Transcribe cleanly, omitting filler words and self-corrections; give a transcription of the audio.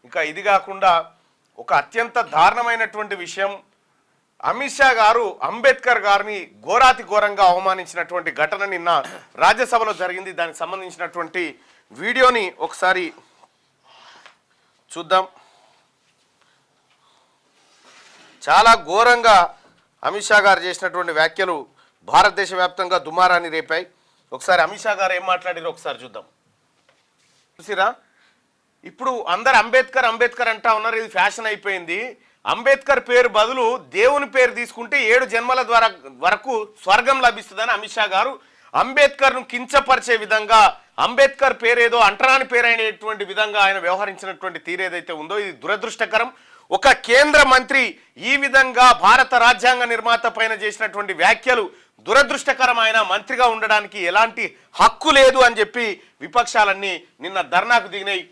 ఇంకా ఇది కాకుండా ఒక అత్యంత దారుణమైనటువంటి విషయం, అమిత్ షా గారు అంబేద్కర్ గారిని ఘోరాతి ఘోరంగా అవమానించినటువంటి ఘటన నిన్న రాజ్యసభలో జరిగింది. దానికి సంబంధించినటువంటి వీడియోని ఒకసారి చూద్దాం. చాలా ఘోరంగా అమిత్ షా గారు చేసినటువంటి వ్యాఖ్యలు భారతదేశ వ్యాప్తంగా దుమారాన్ని రేపాయి. ఒకసారి అమిత్ షా గారు ఏం మాట్లాడారో ఒకసారి చూద్దాం. చూసిరా, ఇప్పుడు అందరు అంబేద్కర్ అంబేద్కర్ అంటా ఉన్నారు, ఇది ఫ్యాషన్ అయిపోయింది. అంబేద్కర్ పేరు బదులు దేవుని పేరు తీసుకుంటే 7 జన్మల ద్వారా వరకు స్వర్గం లభిస్తుందని అమిత్ షా గారు అంబేద్కర్ను కించపరిచే విధంగా, అంబేద్కర్ పేరేదో అంటరాని పేరైనటువంటి విధంగా ఆయన వ్యవహరించినటువంటి తీరేదైతే ఉందో ఇది దురదృష్టకరం. ఒక కేంద్ర మంత్రి ఈ విధంగా భారత రాజ్యాంగ నిర్మాత పైన చేసినటువంటి వ్యాఖ్యలు దురదృష్టకరం. ఆయన మంత్రిగా ఉండడానికి ఎలాంటి హక్కు లేదు అని చెప్పి విపక్షాలన్నీ నిన్న ధర్నాకు దిగినాయి.